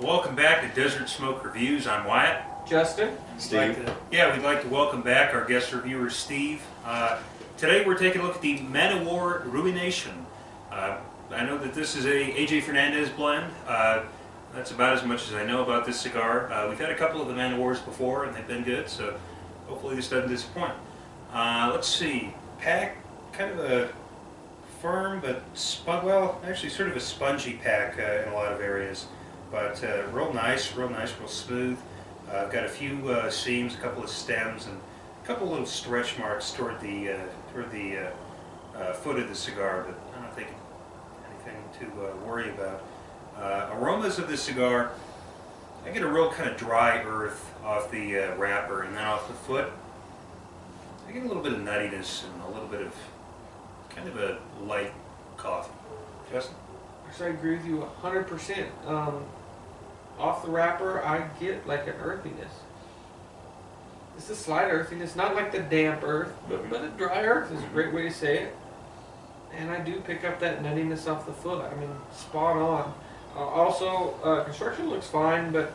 Welcome back to Desert Smoke Reviews. I'm Wyatt. Justin. Steve. We'd like to welcome back our guest reviewer, Steve. Today we're taking a look at the O War Ruination. I know that this is a AJ Fernandez blend. That's about as much as I know about this cigar. We've had a couple of the O Wars before and they've been good, so hopefully this doesn't disappoint. Let's see. Pack, kind of a firm but actually sort of a spongy pack in a lot of areas. But real nice, real smooth. I've got a few seams, a couple of stems, and a couple little stretch marks toward the foot of the cigar, but I don't think anything to worry about. Aromas of this cigar, I get a real kind of dry earth off the wrapper, and then off the foot, I get a little bit of nuttiness and a little bit of kind of a light coffee. Justin? I agree with you 100%. Off the wrapper, I get like an earthiness. It's a slight earthiness, not like the damp earth, but a dry earth is a great way to say it. And I do pick up that nuttiness off the foot. I mean, spot on. Construction looks fine, but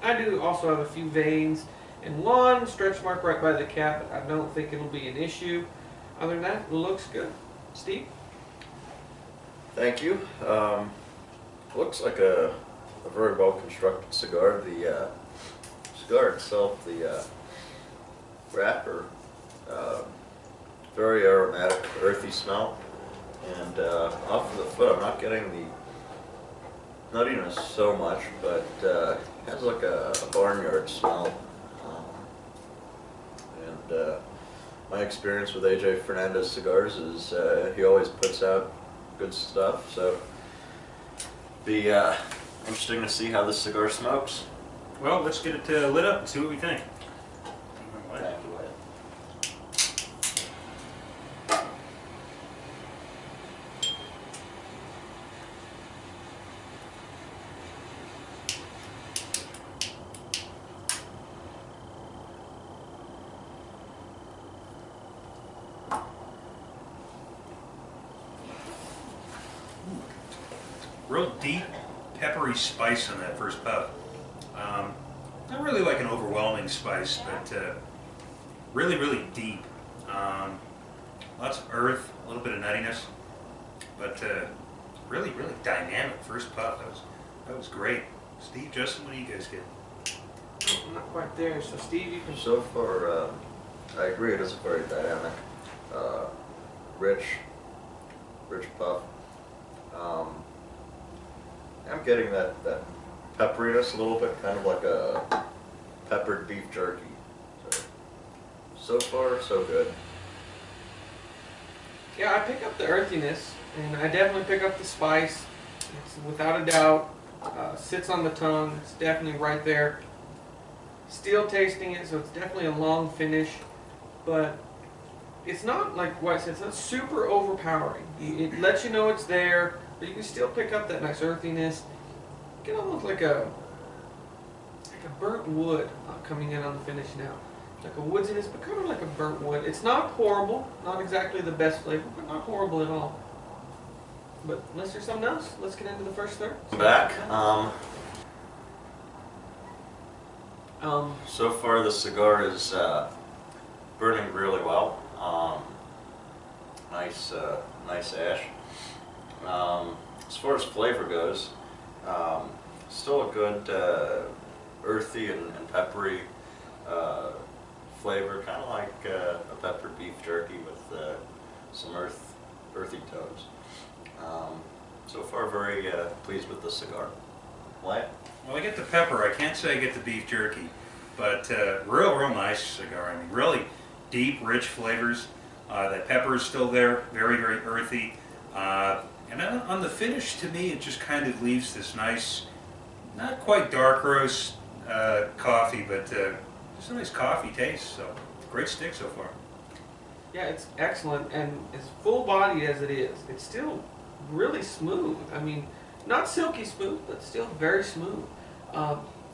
I do also have a few veins and one stretch mark right by the cap. I don't think it'll be an issue. Other than that, it looks good. Steve? Thank you. Looks like a very well constructed cigar. The cigar itself, the wrapper, very aromatic, earthy smell. And off of the foot, I'm not getting the nuttiness so much, but it has like a barnyard smell. My experience with AJ Fernandez cigars is he always puts out good stuff, so be interesting to see how this cigar smokes. Well, let's get it lit up and see what we think. Thank you, Wyatt. Real deep, peppery spice on that first puff. Not really like an overwhelming spice, but really deep. Lots of earth, a little bit of nuttiness, but really dynamic first puff. That was great. Steve, Justin, what do you guys get? I'm not quite there, so Steve, you can... So far, I agree, it is a very dynamic, rich puff. I'm getting that pepperiness a little bit, kind of like a peppered beef jerky. So far, so good. Yeah, I pick up the earthiness, and I definitely pick up the spice. It's without a doubt, sits on the tongue. It's definitely right there. Still tasting it, so it's definitely a long finish, but it's not like what I said, it's not super overpowering. It lets you know it's there, but you can still pick up that nice earthiness. Get almost like a burnt wood coming in on the finish now. Like a woodiness, but kind of like a burnt wood. It's not horrible, not exactly the best flavor, but not horrible at all. But unless there's something else, let's get into the first third. Back. So far the cigar is burning really well. Nice ash. As far as flavor goes, still a good earthy and peppery flavor, kind of like a peppered beef jerky with some earthy tones. So far, very pleased with the cigar. Wyatt? Well, I get the pepper. I can't say I get the beef jerky, but real nice cigar. I mean, really deep, rich flavors. That pepper is still there, very earthy. And on the finish, to me, it just kind of leaves this nice, not quite dark roast coffee, but just a nice coffee taste. So, great stick so far. Yeah, it's excellent, and as full-bodied as it is, it's still really smooth. I mean, not silky smooth, but still very smooth.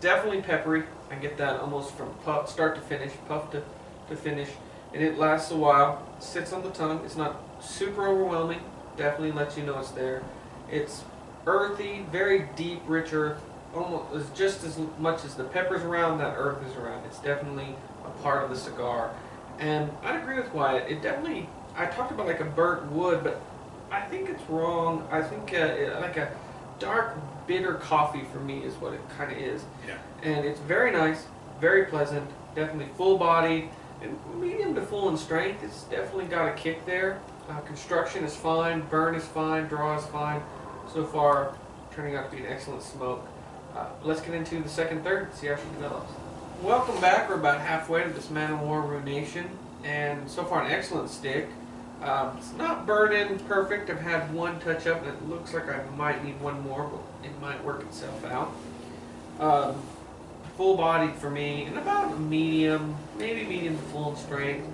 Definitely peppery. I get that almost from puff, start to finish, puff to finish, and it lasts a while. Sits on the tongue. It's not super overwhelming. Definitely lets you know it's there. It's earthy, very deep, rich earth, almost is just as much as the pepper's around, that earth is around. It's definitely a part of the cigar. And I agree with Wyatt. It definitely, I talked about like a burnt wood, but I think it's wrong. I think like a dark, bitter coffee for me is what it kind of is. Yeah. And it's very nice, very pleasant, definitely full-bodied, and medium to full in strength. It's definitely got a kick there. Construction is fine, burn is fine, draw is fine. So far, turning out to be an excellent smoke. Let's get into the second third and see how she develops. Welcome back. We're about halfway to this Man O War Ruination, and so far an excellent stick. It's not burning perfect. I've had one touch up, and it looks like I might need one more, but it might work itself out. Full bodied for me, and about a medium, maybe medium to full in strength.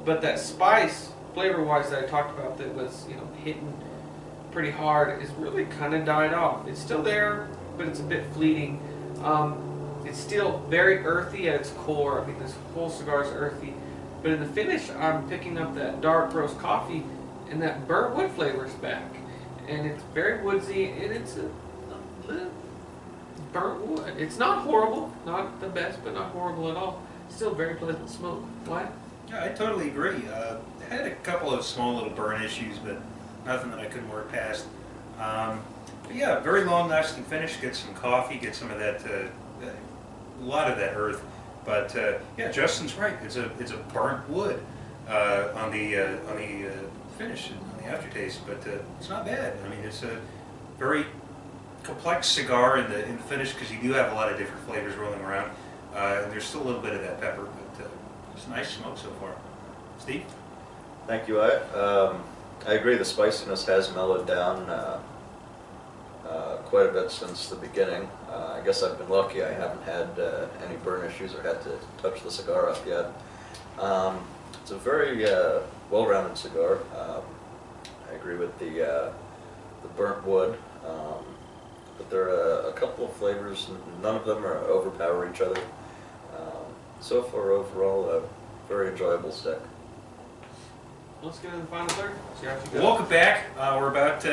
But that spice, flavor wise, that I talked about, that was hitting pretty hard, is really kind of died off. It's still there, but it's a bit fleeting. It's still very earthy at its core. I mean, this whole cigar is earthy. But in the finish, I'm picking up that dark roast coffee, and that burnt wood flavor is back. And it's very woodsy, and it's a little burnt wood. It's not horrible, not the best, but not horrible at all. Still very pleasant smoke. Why? Yeah, I totally agree. I had a couple of small little burn issues, but nothing that I couldn't work past. But yeah, very long lasting finish. Get some coffee, get some of that, a lot of that earth. But yeah, Justin's right. It's a burnt wood on the finish, on the aftertaste. But it's not bad. I mean, it's a very complex cigar in the finish, because you do have a lot of different flavors rolling around, and there's still a little bit of that pepper. But it's a nice smoke so far. Steve? Thank you, I agree. The spiciness has mellowed down quite a bit since the beginning. I guess I've been lucky. I haven't had any burn issues or had to touch the cigar up yet. It's a very well-rounded cigar. I agree with the burnt wood, but there are a couple of flavors. None of them are overpower each other. So far, overall, a very enjoyable stick. Let's get into the final third. See how she goes. Welcome back. We're about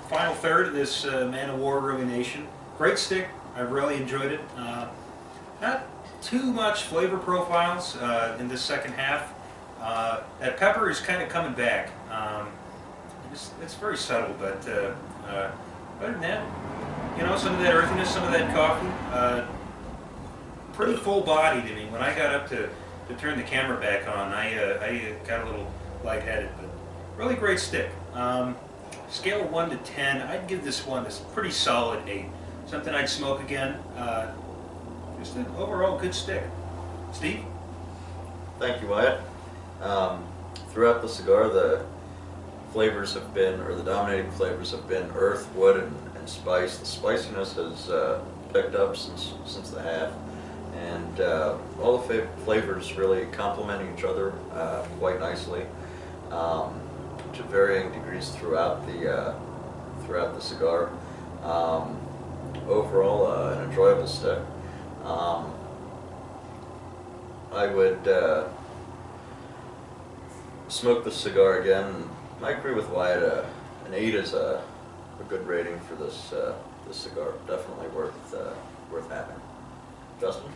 final third of this Man O War Ruination. Great stick. I really enjoyed it. Not too much flavor profiles in this second half. That pepper is kind of coming back. It's very subtle, but other than that, some of that earthiness, some of that coffee. Pretty full-bodied. I mean, when I got up to turn the camera back on, I got a little lightheaded, but really great stick. Scale of 1 to 10, I'd give this one a pretty solid 8. Something I'd smoke again. Just an overall good stick. Steve? Thank you, Wyatt. Throughout the cigar, the flavors have been, or the dominating flavors have been earth, wood, and spice. The spiciness has picked up since the half, and all the flavors really complement each other quite nicely, to varying degrees throughout the cigar. Overall, an enjoyable stick. I would smoke the cigar again. I agree with Wyatt. An 8 is a good rating for this cigar. Definitely worth having. Justin?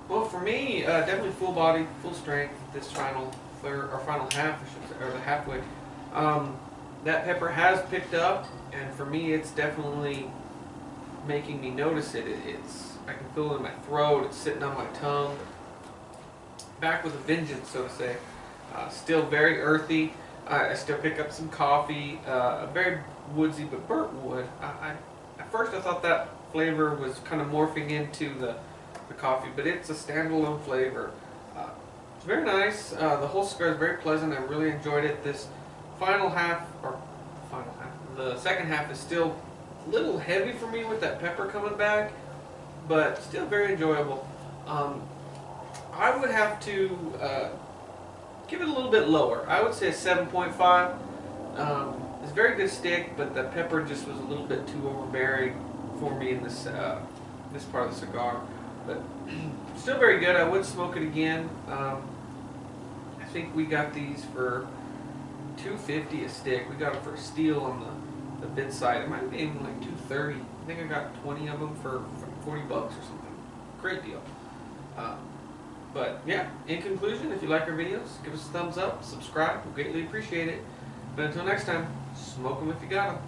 Well, for me, definitely full body, full strength. This final third or final half, I should say, or the halfway. That pepper has picked up, and for me, it's definitely making me notice it. I can feel it in my throat. It's sitting on my tongue. Back with a vengeance, so to say. Still very earthy. I still pick up some coffee. Very woodsy, but burnt wood. At first, I thought that flavor was kind of morphing into the coffee, but it's a standalone flavor. It's very nice. The whole cigar is very pleasant. I really enjoyed it. This the second half is still a little heavy for me with that pepper coming back, but still very enjoyable. I would have to give it a little bit lower. I would say a 7.5. It's a very good stick, but the pepper just was a little bit too overbearing for me in this part of the cigar. But still very good. I would smoke it again. I think we got these for $2.50 a stick. We got it for a steal on the bid side. It might be even like $2.30. I think I got 20 of them for $40 or something. Great deal. But yeah, in conclusion, if you like our videos, give us a thumbs up, subscribe. We greatly appreciate it. But until next time, smoke them if you got them.